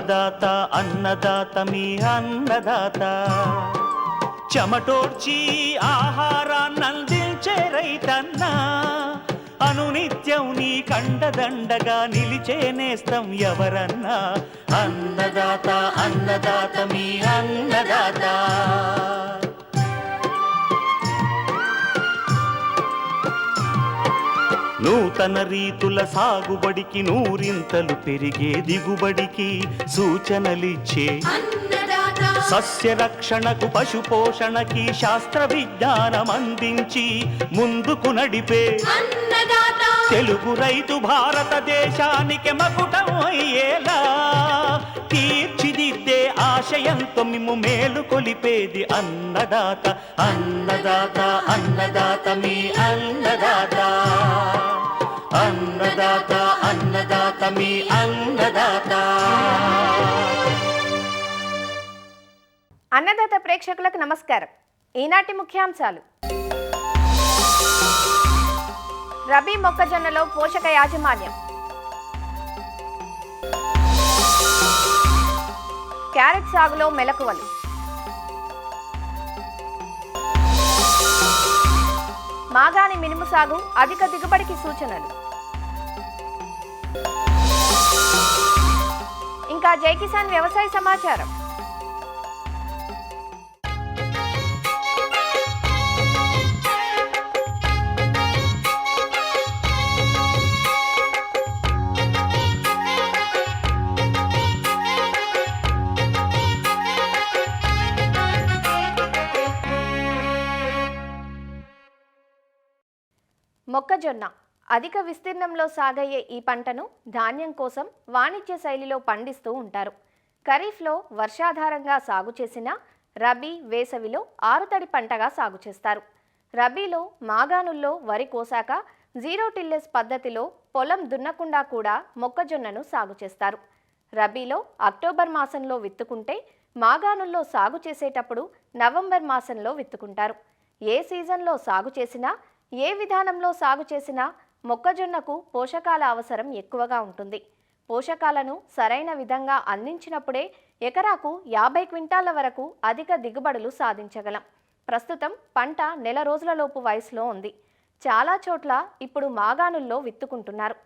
అన్నదాత అన్నదాత మీ అన్నదాత చెమటోడ్చి ఆహారాన్నందించే రైతన్న అనునిత్యం నీ కండదండగా నిలిచే నేస్తం ఎవరన్నా అన్నదాత అన్నదాత మీ అన్నదాత. నూతన రీతుల సాగుబడికి నూరింతలు పెరిగే దిగుబడికి సూచనలిచ్చే సస్య రక్షణకు పశు పోషణకి శాస్త్ర విజ్ఞానం అందించి ముందుకు నడిపే తెలుగు రైతు భారతదేశానికి మకుటం అయ్యేలా తీర్చిదిద్దే ఆశయంతో మిమ్ము మేలు కొలిపేది అన్నదాత అన్నదాత అన్నదాత మీ అన్నదాత అన్నదాత అన్నదాత మీ అన్నదాత. అన్నదాత ప్రేక్షకులకు నమస్కారం. ఈనాటి ముఖ్యాంశాలు: రబీ మొక్కజొన్నలో పోషక యాజమాన్యం, క్యారెట్ సాగులో మెలకువలు, మాగాణి మినుము సాగు అధిక దిగుబడికి సూచనలు, ఇంకా జై కిసాన్ వ్యవసాయ సమాచారం. మొక్కజొన్న అధిక విస్తీర్ణంలో సాగయ్యే ఈ పంటను ధాన్యం కోసం వాణిజ్య శైలిలో పండిస్తూ ఉంటారు. ఖరీఫ్లో వర్షాధారంగా సాగు చేసిన రబీ, వేసవిలో ఆరుతడి పంటగా సాగు చేస్తారు. రబీలో మాగాణుల్లో వరి కోసాక జీరో టిల్లెస్ పద్ధతిలో పొలం దున్నకుండా కూడా మొక్కజొన్నను సాగు చేస్తారు. రబీలో అక్టోబర్ మాసంలో విత్తుకుంటే మాగాణుల్లో సాగు చేసేటప్పుడు నవంబర్ మాసంలో విత్తుకుంటారు. ఏ సీజన్లో సాగు చేసినా ఏ విధానంలో సాగు చేసినా మొక్కజొన్నకు పోషకాల అవసరం ఎక్కువగా ఉంటుంది. పోషకాలను సరైన విధంగా అందించినప్పుడే ఎకరాకు 50 క్వింటాల వరకు అధిక దిగుబడులు సాధించగలం. ప్రస్తుతం పంట నెల రోజులలోపు వయసులో ఉంది. చాలా చోట్ల ఇప్పుడు మాగాణుల్లో విత్తుకుంటున్నారు.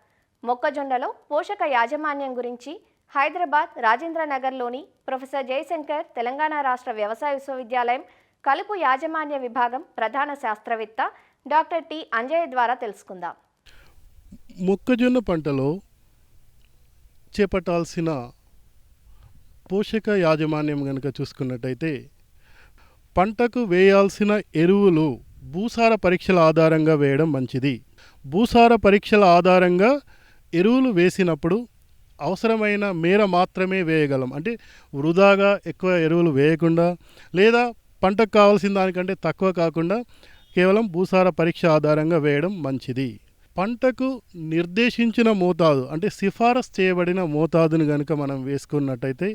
మొక్కజొన్నలో పోషక యాజమాన్యం గురించి హైదరాబాద్ రాజేంద్రనగర్లోని ప్రొఫెసర్ జయశంకర్ తెలంగాణ రాష్ట్ర వ్యవసాయ విశ్వవిద్యాలయం కలుపు యాజమాన్య విభాగం ప్రధాన శాస్త్రవేత్త డాక్టర్ టి అంజయ్య ద్వారా తెలుసుకుందాం. మొక్కజొన్న పంటలో చేపట్టాల్సిన పోషక యాజమాన్యం కనుక చూసుకున్నట్టయితే పంటకు వేయాల్సిన ఎరువులు భూసార పరీక్షల ఆధారంగా వేయడం మంచిది. భూసార పరీక్షల ఆధారంగా ఎరువులు వేసినప్పుడు అవసరమైన మేర మాత్రమే వేయగలం. అంటే వృధాగా ఎక్కువ ఎరువులు వేయకుండా లేదా పంటకు కావాల్సిన దానికంటే తక్కువ కాకుండా కేవలం భూసార పరీక్ష ఆధారంగా వేయడం మంచిది. పంటకు నిర్దేశించిన మోతాదు అంటే సిఫారసు చేయబడిన మోతాదును కనుక మనం వేసుకున్నట్టయితే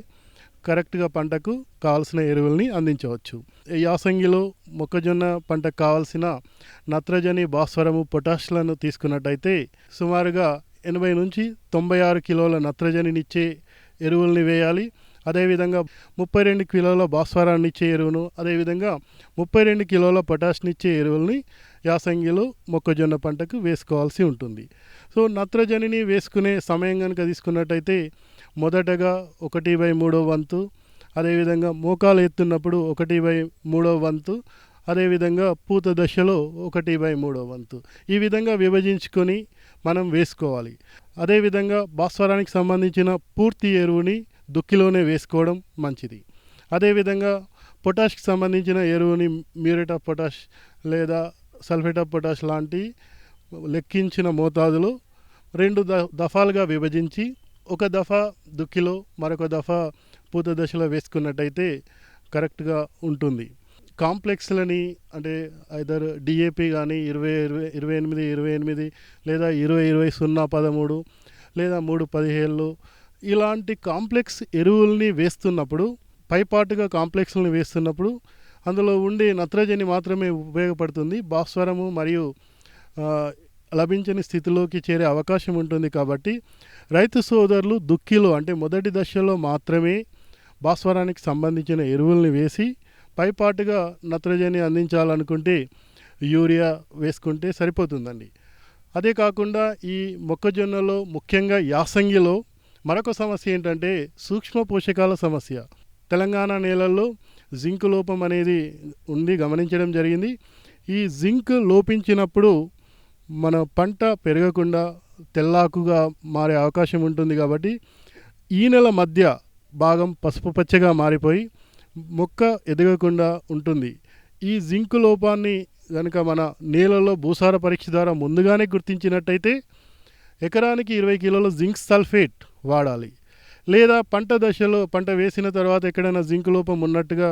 కరెక్ట్గా పంటకు కావాల్సిన ఎరువుల్ని అందించవచ్చు. యాసంగిలో మొక్కజొన్న పంటకు కావాల్సిన నత్రజని, భాస్వరము, పొటాషులను తీసుకున్నట్టయితే సుమారుగా 80 నుంచి 96 కిలోల నత్రజనినిచ్చే ఎరువుల్ని వేయాలి. అదేవిధంగా 32 కిలోల భాస్వరాన్ని ఇచ్చే ఎరువును, అదేవిధంగా 32 కిలోల పొటాష్నిచ్చే ఎరువుల్ని యాసంగిలో మొక్కజొన్న పంటకు వేసుకోవాల్సి ఉంటుంది. సో నత్రజనిని వేసుకునే సమయం కనుక తీసుకున్నట్టయితే మొదటగా 1/3 వంతు, అదేవిధంగా మోకాలు ఎత్తున్నప్పుడు 1/3 వంతు, అదేవిధంగా పూత దశలో 1/3 వంతు, ఈ విధంగా విభజించుకొని మనం వేసుకోవాలి. అదేవిధంగా భాస్వరానికి సంబంధించిన పూర్తి ఎరువుని దుక్కిలోనే వేసుకోవడం మంచిది. అదేవిధంగా పొటాష్కి సంబంధించిన ఎరువుని మ్యూరేట్ ఆఫ్ పొటాష్ లేదా సల్ఫేట్ ఆఫ్ పొటాష్ లాంటి లెక్కించిన మోతాదులో 2 దఫాలుగా విభజించి ఒక దఫా దుక్కిలో మరొక దఫా పూత దశలో వేసుకున్నట్టయితే కరెక్ట్గా ఉంటుంది. కాంప్లెక్స్లని అంటే ఐదర్ డిఏపి కానీ 28 లేదా 20-20-0-13 లేదా 3-17 ఇలాంటి కాంప్లెక్స్ ఎరువుల్ని వేస్తున్నప్పుడు, పైపాటుగా కాంప్లెక్స్లను వేస్తున్నప్పుడు అందులో ఉండే నత్రజని మాత్రమే ఉపయోగపడుతుంది. భాస్వరము మరియు లభించని స్థితిలోకి చేరే అవకాశం ఉంటుంది. కాబట్టి రైతు సోదరులు దుక్కిలో అంటే మొదటి దశలో మాత్రమే భాస్వరానికి సంబంధించిన ఎరువుల్ని వేసి పైపాటుగా నత్రజని అందించాలనుకుంటే యూరియా వేసుకుంటే సరిపోతుందండి. అదే కాకుండా ఈ మొక్కజొన్నలో ముఖ్యంగా యాసంగిలో మరొక సమస్య ఏంటంటే సూక్ష్మ పోషకాల సమస్య. తెలంగాణ నేలల్లో జింక్ లోపం అనేది ఉంది, గమనించడం జరిగింది. ఈ జింక్ లోపించినప్పుడు మన పంట పెరగకుండా తెల్లాకుగా మారే అవకాశం ఉంటుంది. కాబట్టి ఈ నెల మధ్య భాగం పసుపు పచ్చగా మారిపోయి మొక్క ఎదగకుండా ఉంటుంది. ఈ జింక్ లోపాన్ని కనుక మన నేలలో భూసార పరీక్ష ద్వారా ముందుగానే గుర్తించినట్టయితే ఎకరానికి 20 కిలోల జింక్ సల్ఫేట్ వాడాలి. లేదా పంట దశలో పంట వేసిన తర్వాత ఎక్కడైనా జింక్ లోపం ఉన్నట్టుగా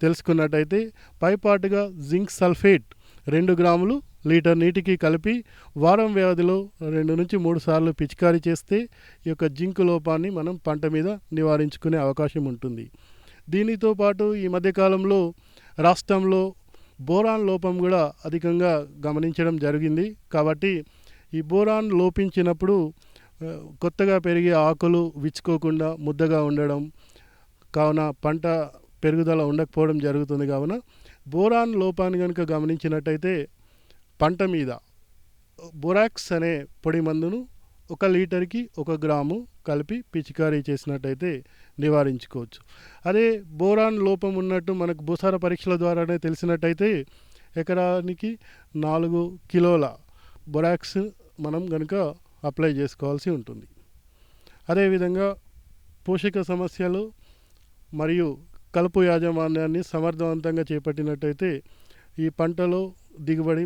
తెలుసుకున్నట్టయితే పైపాటుగా జింక్ సల్ఫేట్ 2 గ్రాములు లీటర్ నీటికి కలిపి వారం వ్యవధిలో 2 నుంచి 3 సార్లు పిచికారీ చేస్తే ఈ యొక్క జింక్ లోపాన్ని మనం పంట మీద నివారించుకునే అవకాశం ఉంటుంది. దీనితో పాటు ఈ మధ్యకాలంలో రాష్ట్రంలో బోరాన్ లోపం కూడా అధికంగా గమనించడం జరిగింది. కాబట్టి ఈ బోరాన్ లోపించినప్పుడు కొత్తగా పెరిగే ఆకులు విచ్చుకోకుండా ముద్దగా ఉండడం, కావున పంట పెరుగుదల ఉండకపోవడం జరుగుతుంది. కావున బోరాన్ లోపాన్ని కనుక గమనించినట్టయితే పంట మీద బొరాక్స్ అనే పొడి మందును 1 లీటర్కి 1 గ్రాము కలిపి పిచికారీ చేసినట్టయితే నివారించుకోవచ్చు. అదే బోరాన్ లోపం ఉన్నట్టు మనకు భూసార పరీక్షల ద్వారానే తెలిసినట్టయితే ఎకరానికి 4 కిలోల బొరాక్స్ మనం కనుక అప్లై చేసుకోవాల్సి ఉంటుంది. అదేవిధంగా పోషక సమస్యలు మరియు కలుపు యాజమాన్యాన్ని సమర్థవంతంగా చేపట్టినట్టయితే ఈ పంటలో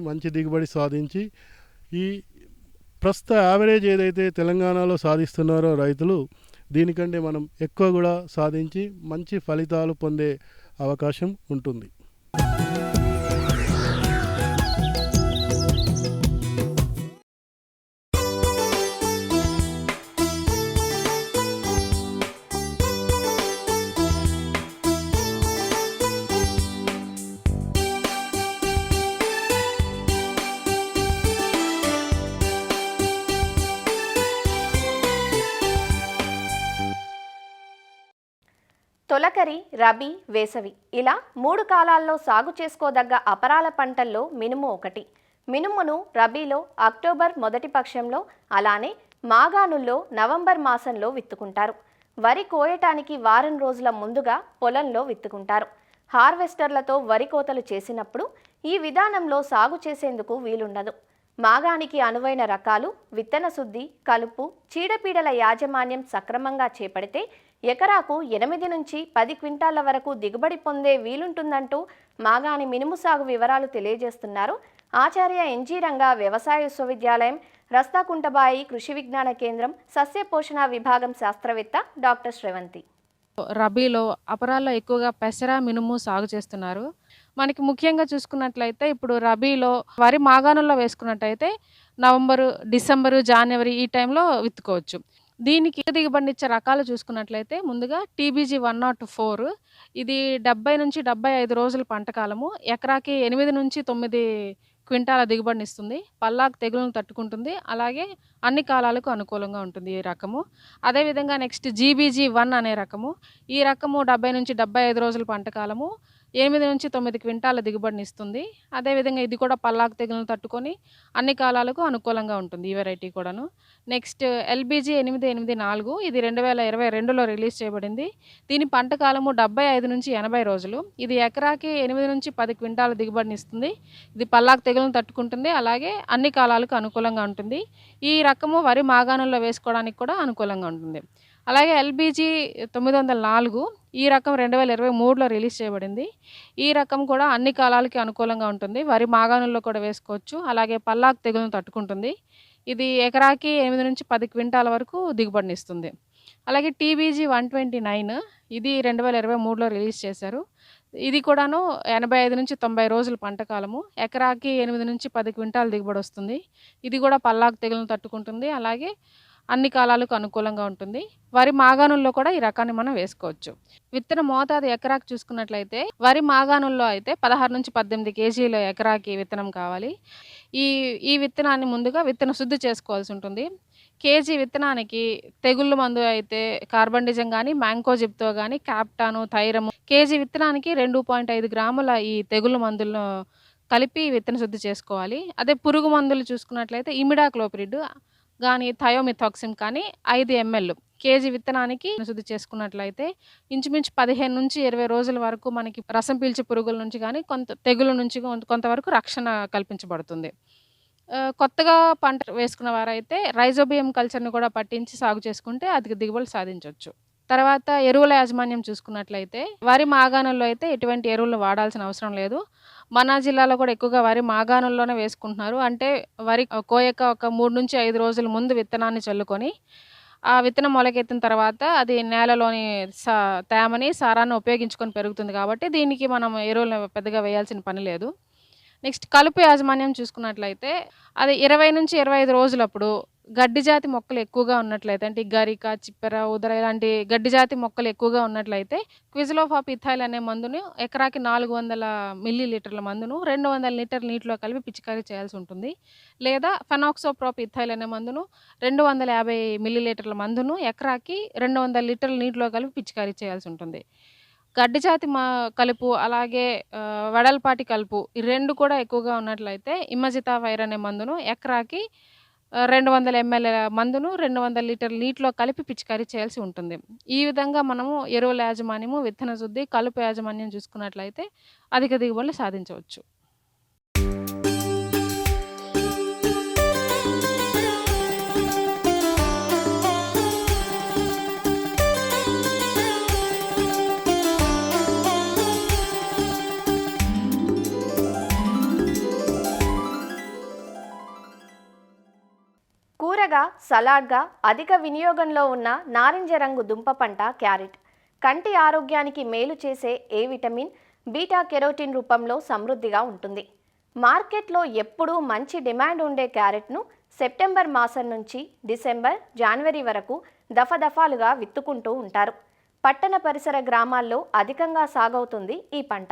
మంచి దిగుబడి సాధించి ఈ ప్రస్తుత యావరేజ్ ఏదైతే తెలంగాణలో సాధిస్తున్నారో రైతులు దీనికంటే మనం ఎక్కువ కూడా సాధించి మంచి ఫలితాలు పొందే అవకాశం ఉంటుంది. తొలకరి, రబీ, వేసవి ఇలా 3 కాలాల్లో సాగు చేసుకోదగ్గ అపరాల పంటల్లో మినుము ఒకటి. మినుమును రబీలో అక్టోబర్ మొదటి పక్షంలో, అలానే మాగాణుల్లో నవంబర్ మాసంలో విత్తుకుంటారు. వరి కోయటానికి వారం రోజుల ముందుగా పొలంలో విత్తుకుంటారు. హార్వెస్టర్లతో వరి కోతలు చేసినప్పుడు ఈ విధానంలో సాగు చేసేందుకు వీలుండదు. మాగానికి అనువైన రకాలు, విత్తన శుద్ధి, కలుపు, చీడపీడల యాజమాన్యం సక్రమంగా చేపడితే ఎకరాకు 8 నుంచి 10 క్వింటాల వరకు దిగుబడి పొందే వీలుంటుందంటూ మాగాణి మినుము సాగు వివరాలు తెలియజేస్తున్నారు ఆచార్య ఎన్జీ రంగా వ్యవసాయ విశ్వవిద్యాలయం, రస్తాకుంటబాయి కృషి విజ్ఞాన కేంద్రం సస్య పోషణ విభాగం శాస్త్రవేత్త డాక్టర్ శ్రవంతి. రబీలో అపరాల్లో ఎక్కువగా పెసర, మినుము సాగు చేస్తున్నారు. మనకి ముఖ్యంగా చూసుకున్నట్లయితే ఇప్పుడు రబీలో వరి మాగాణుల్లో వేసుకున్నట్టయితే నవంబరు, డిసెంబరు, జనవరి ఈ టైంలో విత్తుకోవచ్చు. దీనికి దిగుబడినిచ్చే రకాలు చూసుకున్నట్లయితే ముందుగా TBG 104 ఇది 70 నుంచి 75 రోజుల పంట కాలము, ఎకరాకి 8 నుంచి 9 క్వింటాల దిగుబడినిస్తుంది. పల్లాకు తెగులను తట్టుకుంటుంది, అలాగే అన్ని కాలాలకు అనుకూలంగా ఉంటుంది ఈ రకము. అదేవిధంగా నెక్స్ట్ GBG 1 అనే రకము, ఈ రకము 70 నుంచి 75 రోజుల పంట కాలము, 8 నుంచి 9 క్వింటాల దిగుబడినిస్తుంది. అదేవిధంగా ఇది కూడా పల్లాకు తెగులను తట్టుకొని అన్ని కాలాలకు అనుకూలంగా ఉంటుంది ఈ వెరైటీ కూడాను. నెక్స్ట్ LBG 884 ఇది 2022లో రిలీజ్ చేయబడింది. దీని పంట కాలము 75 నుంచి 80 రోజులు. ఇది ఎకరాకి 8 నుంచి 10 క్వింటాల దిగుబడినిస్తుంది. ఇది పల్లాకు తెగులను తట్టుకుంటుంది, అలాగే అన్ని కాలాలకు అనుకూలంగా ఉంటుంది. ఈ రకము వరి మాగాణుల్లో వేసుకోవడానికి కూడా అనుకూలంగా ఉంటుంది. అలాగే LBG 904 ఈ రకం 2023లో రిలీజ్ చేయబడింది. ఈ రకం కూడా అన్ని కాలాలకి అనుకూలంగా ఉంటుంది. వరి మాగాణుల్లో కూడా వేసుకోవచ్చు, అలాగే పల్లాకు తెగులను తట్టుకుంటుంది. ఇది ఎకరాకి 8 నుంచి 10 క్వింటాల వరకు దిగుబడినిస్తుంది. అలాగే TBG 129 ఇది 2023లో రిలీజ్ చేశారు. ఇది కూడాను 85 నుంచి 90 రోజుల పంట కాలము, ఎకరాకి 8 నుంచి 10 క్వింటాల దిగుబడి వస్తుంది. ఇది కూడా పల్లాకు తెగులను తట్టుకుంటుంది, అలాగే అన్ని కాలాలకు అనుకూలంగా ఉంటుంది. వరి మాగాణుల్లో కూడా ఈ రకాన్ని మనం వేసుకోవచ్చు. విత్తన మోతాదు ఎకరాకు చూసుకున్నట్లయితే వరి మాగాణుల్లో అయితే 16 నుంచి 18 కేజీల ఎకరాకి విత్తనం కావాలి. ఈ విత్తనాన్ని ముందుగా విత్తన శుద్ధి చేసుకోవాల్సి ఉంటుంది. కేజీ విత్తనానికి తెగుళ్ళు మందు అయితే కార్బండిజం కానీ, మ్యాంకోజిబ్తో కానీ, క్యాప్టాను, థైరము కేజీ విత్తనానికి 2.5 గ్రాముల ఈ తెగుళ్ళ మందులను కలిపి విత్తన శుద్ధి చేసుకోవాలి. అదే పురుగు మందులు చూసుకున్నట్లయితే ఇమిడాక్లోపిరిడ్ కానీ, థయోమిథాక్సిమ్ కానీ 5 ml కేజీ విత్తనానికి శుద్ధి చేసుకున్నట్లయితే ఇంచుమించు 15 నుంచి 20 రోజుల వరకు మనకి రసం పీల్చే పురుగుల నుంచి కానీ, తెగుళ్ళ నుంచి కొంతవరకు రక్షణ కల్పించబడుతుంది. కొత్తగా పంట వేసుకున్న వారైతే రైజోబియం కల్చర్‌ని కూడా పట్టించి సాగు చేసుకుంటే అధిక దిగుబడులు సాధించొచ్చు. తర్వాత ఎరువుల యాజమాన్యం చూసుకున్నట్లయితే వరి మాగాణుల్లో అయితే ఎటువంటి ఎరువులు వాడాల్సిన అవసరం లేదు. మన జిల్లాలో కూడా ఎక్కువగా వరి మాగాణుల్లోనే వేసుకుంటున్నారు. అంటే వరి కోయక ఒక 3 నుంచి 5 రోజుల ముందు విత్తనాన్ని చల్లుకొని ఆ విత్తనం మొలకెత్తిన తర్వాత అది నేలలోని తేమని, సారాన్ని ఉపయోగించుకొని పెరుగుతుంది కాబట్టి దీనికి మనం ఎరువులు పెద్దగా వేయాల్సిన పని లేదు. నెక్స్ట్ కలుపు యాజమాన్యం చూసుకున్నట్లయితే అది 20 నుంచి 25 రోజులప్పుడు గడ్డి జాతి మొక్కలు ఎక్కువగా ఉన్నట్లయితే అంటే గరిక, చిప్పెర, ఉదర ఇలాంటి గడ్డి జాతి మొక్కలు ఎక్కువగా ఉన్నట్లయితే క్విజలోఫాప్ ఇథైల్ అనే మందును ఎకరాకి 400 మిల్లీలీటర్ల మందును 200 లీటర్ల నీటిలో కలిపి పిచికారీ చేయాల్సి ఉంటుంది. లేదా ఫెనాక్సోప్రోప్ ఇథైల్ అనే మందును 250 మిల్లీలీటర్ల మందును ఎకరాకి 200 లీటర్ల నీటిలో కలిపి పిచికారీ చేయాల్సి ఉంటుంది. గడ్డి జాతి కలుపు అలాగే వెడల్పాటి కలుపు ఈ 2 కూడా ఎక్కువగా ఉన్నట్లయితే ఇమజితాఫైర్ అనే మందును ఎకరాకి 200 ml మందును 200 లీటర్ల నీటిలో కలిపి పిచికారీ చేయాల్సి ఉంటుంది. ఈ విధంగా మనము ఎరువుల యాజమాన్యము, విత్తన శుద్ధి, కలుపు యాజమాన్యం చూసుకున్నట్లయితే అధిక దిగుబడులు సాధించవచ్చు. కూరగా, సలాడ్గా అధిక వినియోగంలో ఉన్న నారింజ రంగు దుంప పంట క్యారెట్ కంటి ఆరోగ్యానికి మేలు చేసే ఏ విటమిన్, బీటా కెరోటిన్ రూపంలో సమృద్ధిగా ఉంటుంది. మార్కెట్లో ఎప్పుడూ మంచి డిమాండ్ ఉండే క్యారెట్ను సెప్టెంబర్ మాసం నుంచి డిసెంబర్, జనవరి వరకు దఫాలుగా విత్తుకుంటూ ఉంటారు. పట్టణ పరిసర గ్రామాల్లో అధికంగా సాగవుతుంది ఈ పంట.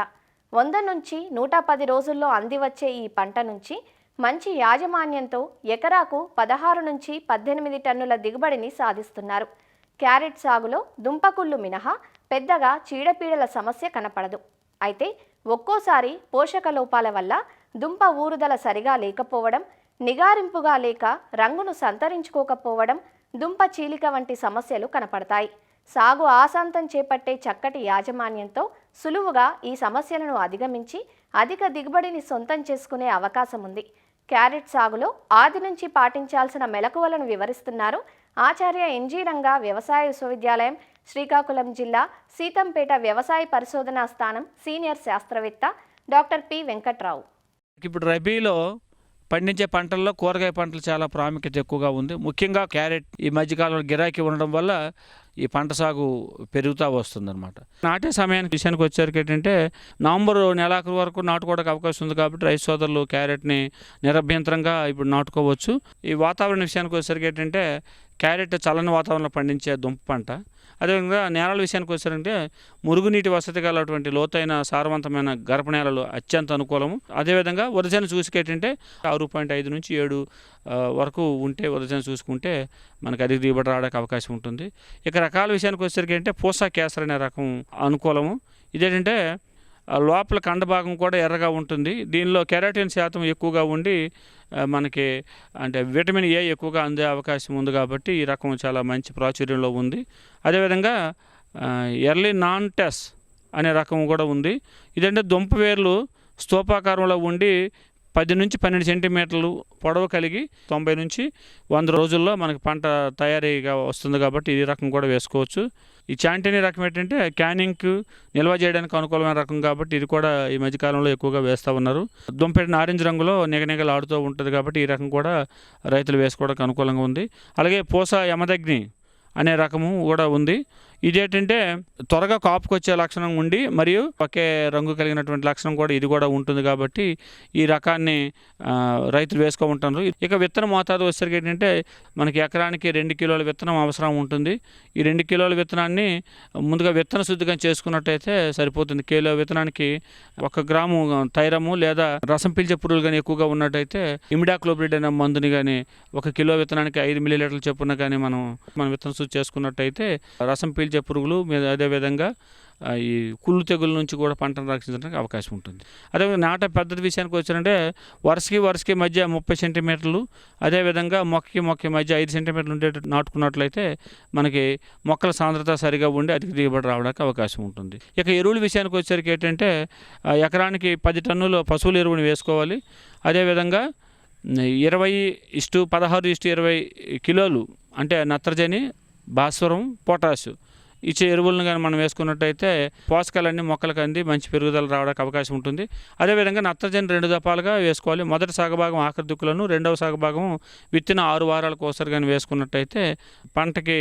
100 నుంచి 110 రోజుల్లో అందివచ్చే ఈ పంట నుంచి మంచి యాజమాన్యంతో ఎకరాకు 16 నుంచి 18 టన్నుల దిగుబడిని సాధిస్తున్నారు. క్యారెట్ సాగులో దుంపకుళ్ళు మినహా పెద్దగా చీడపీడల సమస్య కనపడదు. అయితే ఒక్కోసారి పోషక లోపాల వల్ల దుంప ఊరుదల సరిగా లేకపోవడం, నిగారింపుగా లేక రంగును సంతరించుకోకపోవడం, దుంప చీలిక వంటి సమస్యలు కనపడతాయి. సాగు ఆశాంతం చేపట్టే చక్కటి యాజమాన్యంతో సులువుగా ఈ సమస్యలను అధిగమించి అధిక దిగుబడిని సొంతం చేసుకునే అవకాశం ఉంది. క్యారెట్ సాగులో ఆది నుంచి పాటించాల్సిన మెలకువలను వివరిస్తున్నారు ఆచార్య ఎన్జీ రంగా వ్యవసాయ విశ్వవిద్యాలయం, శ్రీకాకుళం జిల్లా సీతంపేట వ్యవసాయ పరిశోధనా స్థానం సీనియర్ శాస్త్రవేత్త డాక్టర్ పి వెంకట్రావు. ఇప్పుడు రబీలో పండించే పంటల్లో కూరగాయ పంటలు చాలా ప్రాముఖ్యత ఎక్కువగా ఉంది. ముఖ్యంగా క్యారెట్ ఈ మధ్యకాలంలో గిరాకీ ఉండడం వల్ల ఈ పంట సాగు పెరుగుతూ వస్తుందన్నమాట. నాటే సమయానికి విషయానికి వచ్చేసరికి ఏంటంటే నవంబర్ నెలాఖరు వరకు నాటుకోవడానికి అవకాశం ఉంది కాబట్టి రైతు సోదరులు క్యారెట్ని నిరభ్యంతరంగా ఇప్పుడు నాటుకోవచ్చు. ఈ వాతావరణ విషయానికి వచ్చేసరికి ఏంటంటే క్యారెట్ చల్లని వాతావరణంలో పండించే దుంప పంట. అదేవిధంగా నేలల విషయానికి వచ్చారంటే మురుగునీటి వసతి గలటువంటి లోతైన సారవంతమైన గరప నేలలు అత్యంత అనుకూలము. అదేవిధంగా వరిజన చూసుకేటంటే 6.5 నుంచి 7 వరకు ఉంటే వరిజన చూసుకుంటే మనకు అధిక దిగుబడి రావడానికి అవకాశం ఉంటుంది. ఇక రకాల విషయానికి వచ్చేసరికి అంటే పూసా కేసర్ అనే రకం అనుకూలము. ఇదేంటంటే లోపల కండ భాగం కూడా ఎర్రగా ఉంటుంది. దీనిలో కెరాటిన్ శాతం ఎక్కువగా ఉండి మనకి అంటే విటమిన్ ఏ ఎక్కువగా అందే అవకాశం ఉంది కాబట్టి ఈ రకం చాలా మంచి ప్రాచుర్యంలో ఉంది. అదేవిధంగా ఎర్లీ నాన్ టెస్ అనే రకం కూడా ఉంది. ఇదంటే దుంప వేర్లు స్తూపాకారంలో ఉండి 10 నుంచి 12 సెంటీమీటర్లు పొడవు కలిగి 90 నుంచి 100 రోజుల్లో మనకి పంట తయారీగా వస్తుంది కాబట్టి ఈ రకం కూడా వేసుకోవచ్చు. ఈ చాంటినీ రకం ఏంటంటే క్యానింగ్కి నిల్వ చేయడానికి అనుకూలమైన రకం కాబట్టి ఇది కూడా ఈ మధ్యకాలంలో ఎక్కువగా వేస్తూ ఉన్నారు. దుంప నారింజ రంగులో నిగనిగలు ఆడుతూ ఉంటుంది కాబట్టి ఈ రకం కూడా రైతులు వేసుకోవడానికి అనుకూలంగా ఉంది. అలాగే పూస యమదగ్ని అనే రకము కూడా ఉంది. ఇదేంటంటే త్వరగా కాపుకొచ్చే లక్షణం ఉండి మరియు ఒకే రంగు కలిగినటువంటి లక్షణం కూడా ఇది కూడా ఉంటుంది కాబట్టి ఈ రకాన్ని రైతులు వేసుకోమంటారు. ఇక విత్తన మోతాదు వచ్చేసరికి ఏంటంటే మనకి ఎకరానికి 2 కిలోల విత్తనం అవసరం ఉంటుంది. ఈ 2 కిలోల విత్తనాన్ని ముందుగా విత్తన శుద్ధిగా చేసుకున్నట్టయితే సరిపోతుంది. కిలో విత్తనానికి 1 గ్రాము థైరము లేదా రసం పీల్చే పురుగులు కానీ ఎక్కువగా ఉన్నట్టయితే ఇమిడాక్లోప్రిడ్ అనే మందుని కానీ 1 కిలో విత్తనానికి 5 మిల్లీలీటర్ల చొప్పున కానీ మనం విత్తన శుద్ధి చేసుకున్నట్టయితే రసం పీల్చే పురుగులు అదేవిధంగా ఈ కుళ్ళు తెగుల నుంచి కూడా పంటను రక్షించడానికి అవకాశం ఉంటుంది. అదేవిధంగా నాట పద్ధతి విషయానికి వచ్చారంటే వరుసకి మధ్య 30 సెంటీమీటర్లు, అదేవిధంగా మొక్కకి మధ్య 5 సెంటీమీటర్లు ఉండేటట్టు నాటుకున్నట్లయితే మనకి మొక్కల సాంద్రత సరిగా ఉండి అధిక దిగుబడి రావడానికి అవకాశం ఉంటుంది. ఇక ఎరువుల విషయానికి వచ్చేసరికి ఏంటంటే ఎకరానికి 10 టన్నుల పశువుల ఎరువుని వేసుకోవాలి. అదేవిధంగా 20:16:20 కిలోలు అంటే నత్రజని, భాస్వరం, పొటాషు ఇచ్చే ఎరువులను కానీ మనం వేసుకున్నట్టయితే పోషకాలన్నీ మొక్కలకు అంది మంచి పెరుగుదల రావడానికి అవకాశం ఉంటుంది. అదేవిధంగా నత్రజని 2 దఫాలుగా వేసుకోవాలి. మొదటి సాగభాగం ఆఖరి దుక్కులను, రెండవ సాగభాగం విత్తిన 6 వారాలకు ఒకసారి కానీ వేసుకున్నట్టయితే పంటకి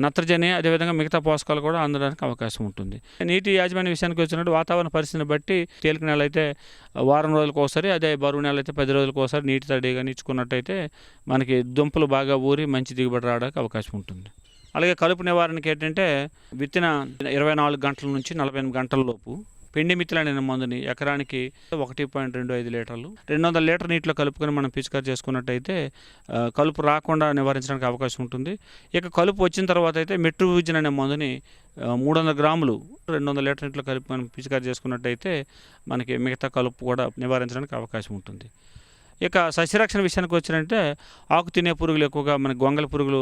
నత్రజని అదేవిధంగా మిగతా పోషకాలు కూడా అందడానికి అవకాశం ఉంటుంది. నీటి యాజమాన్య విషయానికి వచ్చినట్టు వాతావరణ పరిస్థితిని బట్టి తేలిక నెల అయితే వారం రోజులకు ఒకసారి, అదే బరువు నెల అయితే 10 రోజులకు ఒకసారి నీటి తడి కానీ ఇచ్చుకున్నట్టయితే మనకి దుంపలు బాగా ఊరి మంచి దిగుబడి రావడానికి అవకాశం ఉంటుంది. అలాగే కలుపు నివారణకి ఏంటంటే విత్తిన 24 గంటల నుంచి 48 గంటల లోపు పెండిమిత్తులు అనే మందుని ఎకరానికి 1.25 లీటర్లు 200 లీటర్ నీటిలో కలుపుకొని మనం పిచికారి చేసుకున్నట్టయితే కలుపు రాకుండా నివారించడానికి అవకాశం ఉంటుంది. ఇక కలుపు వచ్చిన తర్వాత అయితే మెట్రోవిజిన్ అనే మందుని 300 గ్రాములు 200 లీటర్ నీటిలో కలుపుకొని పిచికారి చేసుకున్నట్టయితే మనకి మిగతా కలుపు కూడా నివారించడానికి అవకాశం ఉంటుంది. ఇక సస్యరక్షణ విషయానికి వచ్చినంటే ఆకు తినే పురుగులు ఎక్కువగా మనకి గొంగళి పురుగులు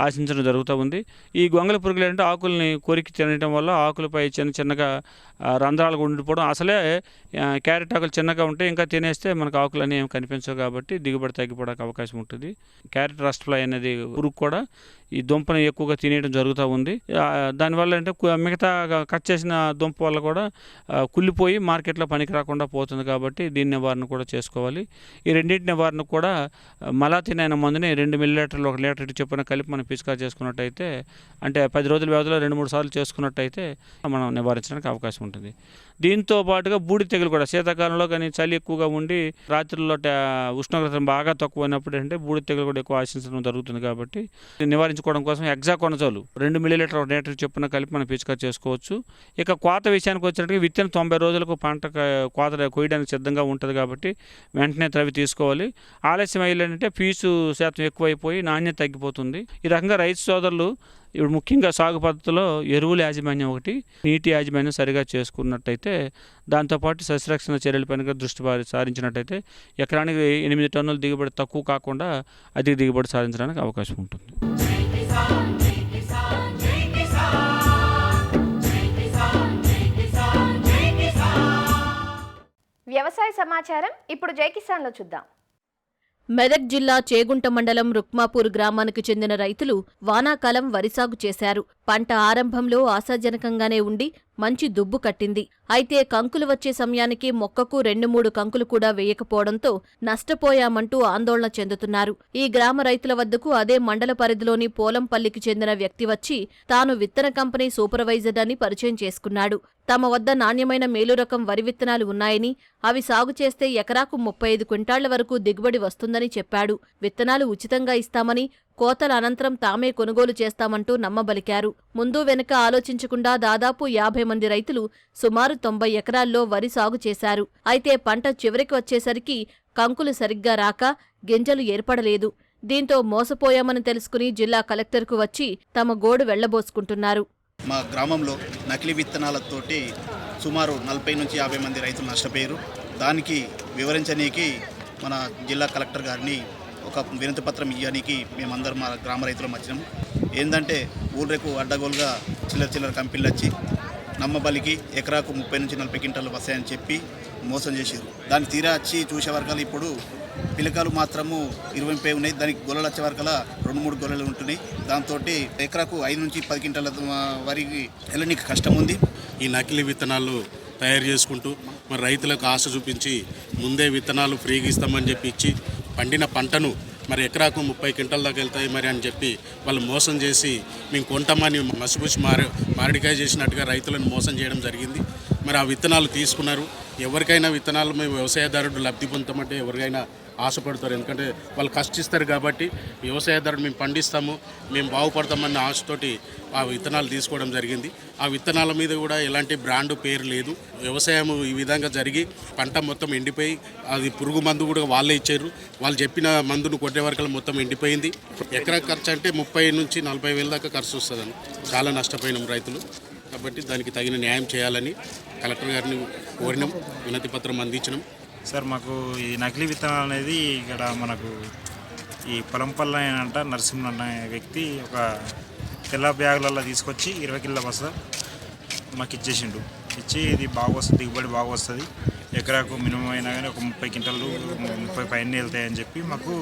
ఆశించడం జరుగుతూ ఉంది. ఈ గొంగళి పురుగులు ఏంటంటే ఆకుల్ని కొరికి తినడం వల్ల ఆకులపై చిన్నగా రంధ్రాలు ఉండిపోవడం, అసలే క్యారెట్ ఆకులు చిన్నగా ఉంటే ఇంకా తినేస్తే మనకు ఆకులు అనేవి కనిపించవు కాబట్టి దిగుబడి తగ్గిపోవడానికి అవకాశం ఉంటుంది. క్యారెట్ రస్ట్ ఫ్లై అనేది పురుగు కూడా ఈ దుంపని ఎక్కువగా తినేయడం జరుగుతూ ఉంది. దానివల్ల అంటే మిగతా కట్ చేసిన దుంప వల్ల కూడా కుళ్ళిపోయి మార్కెట్లో పనికి రాకుండా పోతుంది కాబట్టి దీని నివారణ కూడా చేసుకోవాలి. ఈ రెండింటి నివారణ కూడా మలాథిన్ అయిన మందుని 2 మిల్లీలీటర్లు 1 లీటర్ చొప్పున కలిపి మనం పిచికారి చేసుకున్నట్టయితే అంటే 10 రోజుల వ్యవధిలో 2-3 సార్లు చేసుకున్నట్టయితే మనం నివారించడానికి అవకాశం ఉంటుంది. దీంతో పాటుగా బూడి తెగులు కూడా శీతాకాలంలో కానీ చలి ఎక్కువగా ఉండి రాత్రుల్లో ఉష్ణోగ్రత బాగా తక్కువ అయినప్పుడు అంటే బూడి తెగులు కూడా ఎక్కువ ఆశించడం జరుగుతుంది కాబట్టి నివారించుకోవడం కోసం హెక్సాకోనజోల్ 2 మిల్లీలీటర్ 1 లీటర్ చొప్పున కలిపి మనం పిచికారి చేసుకోవచ్చు. ఇక కోత విషయానికి వచ్చినట్టుగా విత్తిన 90 రోజులకు పంట కోత కోయడానికి సిద్ధంగా ఉంటుంది కాబట్టి వెంటనే త్రవి తీసుకోవాలి. ఆలస్యం అయ్యిందంటే పీచు శాతం ఎక్కువైపోయి నాణ్యత తగ్గిపోతుంది. ఈ రకంగా రైతు సోదరులు ఇప్పుడు ముఖ్యంగా సాగు పద్ధతిలో ఎరువుల యాజమాన్యం ఒకటి, నీటి యాజమాన్యం సరిగా చేసుకున్నట్టయితే దాంతోపాటు సస్యరక్షణ చర్యలపైన దృష్టి సారించినట్టయితే ఎకరానికి 8 టన్నుల దిగుబడి తక్కువ కాకుండా అధిక దిగుబడి సాధించడానికి అవకాశం ఉంటుంది. వ్యవసాయ సమాచారం ఇప్పుడు జై కిసాన్లో చూద్దాం. మెదక్ జిల్లా చేగుంట మండలం రుక్మాపూర్ గ్రామానికి చెందిన రైతులు వానాకాలం వరి సాగు చేశారు. పంట ఆరంభంలో ఆశాజనకంగానే ఉండి మంచి దుబ్బు కట్టింది. అయితే కంకులు వచ్చే సమయానికి మొక్కకు 2-3 కంకులు కూడా వేయకపోవడంతో నష్టపోయామంటూ ఆందోళన చెందుతున్నారు. ఈ గ్రామ రైతుల వద్దకు అదే మండల పరిధిలోని పోలంపల్లికి చెందిన వ్యక్తి వచ్చి తాను విత్తన కంపెనీ సూపర్వైజర్ అని పరిచయం చేసుకున్నాడు. తమ వద్ద నాణ్యమైన మేలు రకం వరి విత్తనాలు ఉన్నాయని, అవి సాగు చేస్తే ఎకరాకు 35 క్వింటాళ్ల వరకు దిగుబడి వస్తుందని చెప్పాడు. విత్తనాలు ఉచితంగా ఇస్తామని, కోతల అనంతరం తామే కొనుగోలు చేస్తామంటూ నమ్మబలికారు. ముందు వెనుక ఆలోచించకుండా దాదాపు 50 మంది రైతులు సుమారు 90 ఎకరాల్లో వరి సాగు చేశారు. అయితే పంట చివరికి వచ్చేసరికి కంకులు సరిగ్గా రాక గింజలు ఏర్పడలేదు. దీంతో మోసపోయామని తెలుసుకుని జిల్లా కలెక్టర్కు వచ్చి తమ గోడు వెళ్లబోసుకుంటున్నారు. మా గ్రామంలో నకిలీ విత్తనాలతోటి సుమారు 40 నుంచి 50 మంది రైతులు నష్టపోయారు. దానికి వివరించనీకి మన జిల్లా కలెక్టర్ గారిని ఒక వినతి పత్రం ఇవ్వడానికి మేమందరం మా గ్రామ రైతులం వచ్చినాము. ఏంటంటే ఊళ్ళకు అడ్డగోలుగా చిల్లర కంపెనీలు వచ్చి నమ్మబలికి ఎకరాకు 30 నుంచి 40 క్వింటాలు వస్తాయని చెప్పి మోసం చేశారు. దాన్ని తీరా వచ్చి చూసే వరకలు ఇప్పుడు పిలకలు మాత్రము 20 ఉన్నాయి. దానికి గొల్లలు వచ్చే వరకల 2-3 గొల్లలు ఉంటున్నాయి. దాంతో ఎకరాకు 5 నుంచి 10 క్వింటాల వరికి వెళ్ళడానికి కష్టం ఉంది. ఈ నకిలీ విత్తనాలు తయారు చేసుకుంటూ మరి రైతులకు ఆశ చూపించి ముందే విత్తనాలు ఫ్రీగా ఇస్తామని చెప్పి ఇచ్చి పండిన పంటను మరి ఎకరాకు 30 క్వింటాల దాకా వెళ్తాయి మరి అని చెప్పి వాళ్ళు మోసం చేసి మేము కొంటామని మసిపూసి మామిడికాయ చేసినట్టుగా రైతులను మోసం చేయడం జరిగింది. మరి ఆ విత్తనాలు తీసుకున్నారు. ఎవరికైనా విత్తనాలు మేము వ్యవసాయదారుడు లబ్ధి పొందుతామంటే ఎవరికైనా ఆశపడతారు. ఎందుకంటే వాళ్ళు కష్టిస్తారు కాబట్టి వ్యవసాయదారుడు మేము పండిస్తాము, మేము బాగుపడతామన్న ఆశతోటి ఆ విత్తనాలు తీసుకోవడం జరిగింది. ఆ విత్తనాల మీద కూడా ఎలాంటి బ్రాండ్ పేరు లేదు. వ్యవసాయం ఈ విధంగా జరిగి పంట మొత్తం ఎండిపోయి అది పురుగు మందు కూడా వాళ్ళే ఇచ్చారు. వాళ్ళు చెప్పిన మందును కొట్టే వరకు మొత్తం ఎండిపోయింది. ఎకరా ఖర్చు అంటే 30 నుంచి 40 వేల దాకా ఖర్చు వస్తుందని చాలా నష్టపోయినాం రైతులు. కాబట్టి దానికి తగిన న్యాయం చేయాలని కలెక్టర్ గారిని కోరినాం, వినతి పత్రం అందించినాం. సార్ మాకు ఈ నకిలీ విత్తనాలు అనేది ఇక్కడ మనకు ఈ పొలంపల్ల అంట నరసింహ అనే వ్యక్తి ఒక తెల్ల బ్యాగులలో తీసుకొచ్చి 20 కిలోల బస్తా మాకు ఇచ్చేసిండు. ఇచ్చి ఇది బాగా వస్తుంది, దిగుబడి బాగా వస్తుంది, ఎకరాకు మినిమం అయినా కానీ ఒక 30 క్వింటాలు 30 పైన వెళ్తాయని చెప్పి మాకు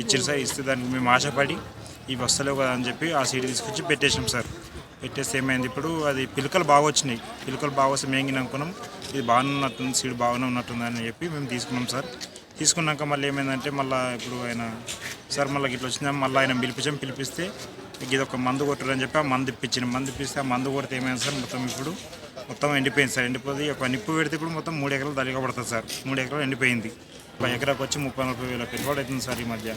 ఇచ్చారు సార్. ఇస్తే దానికి మేము ఆశపడి ఇవి వస్తలేవు కదా అని చెప్పి ఆ సీడ్ తీసుకొచ్చి పెట్టేసాం సార్. పెట్టేస్తే ఏమైంది, ఇప్పుడు అది పిలకలు బాగా వచ్చినాయి. పిలకలు బాగా వస్తే మేంగిన అనుకున్నాం, ఇది బాగానే ఉన్నట్టుంది, సీడ్ బాగానే ఉన్నట్టుంది అని చెప్పి మేము తీసుకున్నాం సార్. తీసుకున్నాక మళ్ళీ ఏమైందంటే మళ్ళీ ఇప్పుడు ఆయన సార్ మళ్ళీ ఇట్లా వచ్చిందా, మళ్ళీ ఆయన పిలిపిస్తే ఇది ఒక మందు కొట్టరని చెప్పి ఆ మందు ఇప్పిస్తే ఆ మందు కొడితే ఏమైంది సార్, మొత్తం ఎండిపోయింది సార్. ఎండిపోయి ఒక నిప్పు పెడితే ఇప్పుడు మొత్తం 3 ఎకరాలు దళిగా పడుతుంది సార్. 3 ఎకరాలు ఎండిపోయింది. ఒక ఎకరాకు వచ్చి 30-40 వేల పెట్టుబడి అవుతుంది సార్. ఈ మధ్య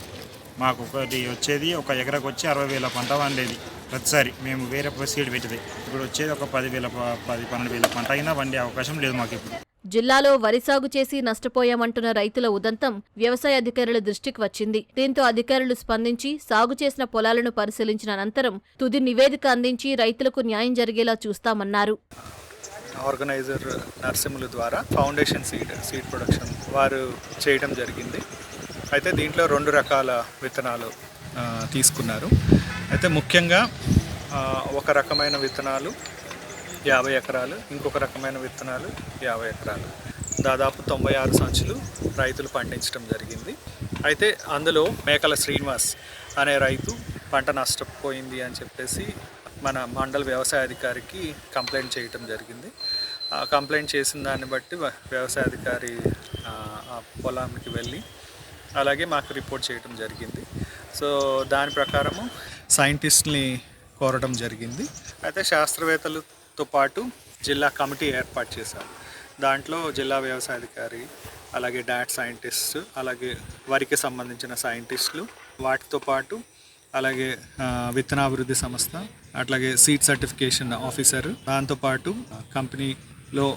మాకు ఒకటి వచ్చేది ఒక ఎకరాకు వచ్చి 60 వేల పంట వండేది ప్రతిసారి మేము వేరే సీడ్ పెట్టేది. ఇప్పుడు వచ్చేది ఒక 10-12 వేల పంట అయినా వండే అవకాశం లేదు మాకు ఇప్పుడు. జిల్లాలో వరి సాగు చేసి నష్టపోయామంటున్న రైతుల ఉదంతం వ్యవసాయ అధికారుల దృష్టికి వచ్చింది. దీంతో అధికారులు స్పందించి సాగు చేసిన పొలాలను పరిశీలించిన అనంతరం తుది నివేదిక అందించి రైతులకు న్యాయం జరిగేలా చూస్తామన్నారు. ఆర్గనైజర్ నర్సింహుల ద్వారా ఫౌండేషన్ సీడ్ ప్రొడక్షన్ వారు చేయడం జరిగింది. అయితే దీంట్లో 2 రకాల విత్తనాలు తీసుకున్నారు. అయితే ముఖ్యంగా ఒక రకమైన విత్తనాలు 50 ఎకరాలు, ఇంకొక రకమైన విత్తనాలు 50 ఎకరాలు, దాదాపు 96 సంచులు రైతులు పండించడం జరిగింది. అయితే అందులో మేకల శ్రీనివాస్ అనే రైతు పంట నష్టపోయింది అని చెప్పేసి మన మండల వ్యవసాయ అధికారికి కంప్లైంట్ చేయటం జరిగింది. కంప్లైంట్ చేసిన దాన్ని బట్టి వ్యవసాయ అధికారి ఆ పొలానికి వెళ్ళి అలాగే మాకు రిపోర్ట్ చేయడం జరిగింది. సో దాని ప్రకారము సైంటిస్ట్ని కోరడం జరిగింది. అయితే శాస్త్రవేత్తలతో పాటు జిల్లా కమిటీ ఏర్పాటు చేశారు. దాంట్లో జిల్లా వ్యవసాయ అధికారి, అలాగే డాట్ సైంటిస్ట్, అలాగే వరికి సంబంధించిన సైంటిస్టులు, వాటితో పాటు అలాగే విత్తనాభివృద్ధి సంస్థ, అట్లాగే సీడ్ సర్టిఫికేషన్ ఆఫీసర్, దాంతోపాటు కంపెనీలో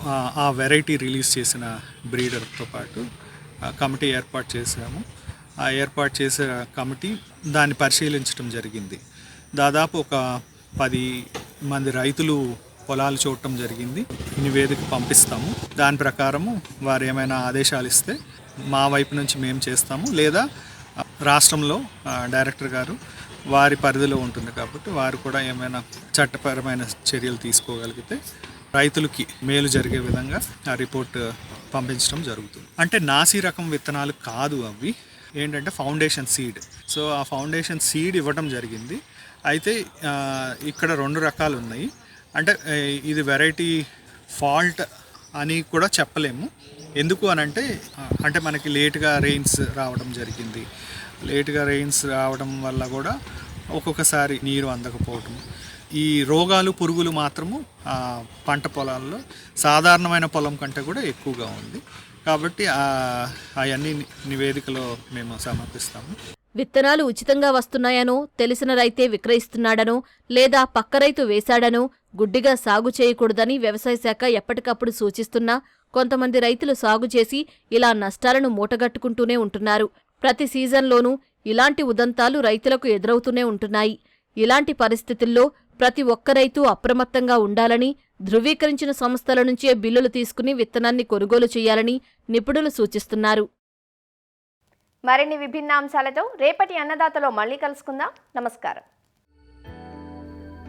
ఆ వెరైటీ రిలీజ్ చేసిన బ్రీడర్తో పాటు కమిటీ ఏర్పాటు చేసాము. ఆ ఏర్పాటు చేసే కమిటీ దాన్ని పరిశీలించడం జరిగింది. దాదాపు ఒక 10 మంది రైతులు పొలాలు చూడటం జరిగింది. నివేదిక పంపిస్తాము. దాని ప్రకారము వారు ఏమైనా ఆదేశాలు ఇస్తే మా వైపు నుంచి మేము చేస్తాము, లేదా రాష్ట్రంలో డైరెక్టర్ గారు వారి పరిధిలో ఉంటుంది కాబట్టి వారు కూడా ఏమైనా చట్టపరమైన చర్యలు తీసుకోగలిగితే రైతులకి మేలు జరిగే విధంగా ఆ రిపోర్ట్ పంపించడం జరుగుతుంది. అంటే నాసి రకం విత్తనాలు కాదు, అవి ఏంటంటే ఫౌండేషన్ సీడ్. సో ఆ ఫౌండేషన్ సీడ్ ఇవ్వడం జరిగింది. అయితే ఇక్కడ 2 రకాలు ఉన్నాయి. అంటే ఇది వెరైటీ ఫాల్ట్ అని కూడా చెప్పలేము. ఎందుకు అనంటే మనకి లేట్గా రెయిన్స్ రావడం జరిగింది. లేట్గా రెయిన్స్ రావడం వల్ల కూడా ఒక్కొక్కసారి నీరు అందకపోవటం, ఈ రోగాలు పురుగులు మాత్రము పంట పొలాల్లో సాధారణమైన పొలం కంటే కూడా ఎక్కువగా ఉంది. కాబట్టి అవన్నీ నివేదికలో మేము సమర్పిస్తాము. విత్తనాలు ఉచితంగా వస్తున్నాయనో, తెలిసిన రైతే విక్రయిస్తున్నాడనో, లేదా పక్క రైతు వేశాడనో గుడ్డిగా సాగు చేయకూడదని వ్యవసాయ శాఖ ఎప్పటికప్పుడు సూచిస్తున్నా కొంతమంది రైతులు సాగు చేసి ఇలా నష్టాలను మూటగట్టుకుంటూనే ఉంటున్నారు. ప్రతి సీజన్లోనూ ఇలాంటి ఉదంతాలు రైతులకు ఎదురవుతూనే ఉంటున్నాయి. ఇలాంటి పరిస్థితుల్లో ప్రతి ఒక్క రైతు అప్రమత్తంగా ఉండాలని, ధృవీకరించిన సంస్థల నుంచే బిల్లులు తీసుకుని విత్తనాన్ని కొనుగోలు చేయాలని నిపుణులు సూచిస్తున్నారు. మరిన్ని విభిన్న అంశాలతో రేపటి అన్నదాతలో మళ్ళీ కలుసుకుందాం. నమస్కారం.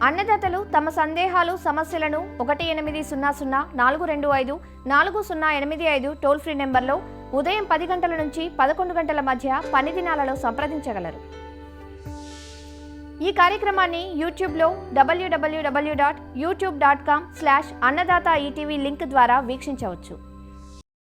అన్నదాతలు తమ సందేహాలు, సమస్యలను 1800-425-4085 టోల్ ఫ్రీ నెంబర్లో ఉదయం 10 గంటల నుంచి 11 గంటల మధ్య పని దినాలలో సంప్రదించగలరు. ఈ కార్యక్రమాన్ని యూట్యూబ్లో www.youtube.com/annadaata ETV లింక్ ద్వారా వీక్షించవచ్చు.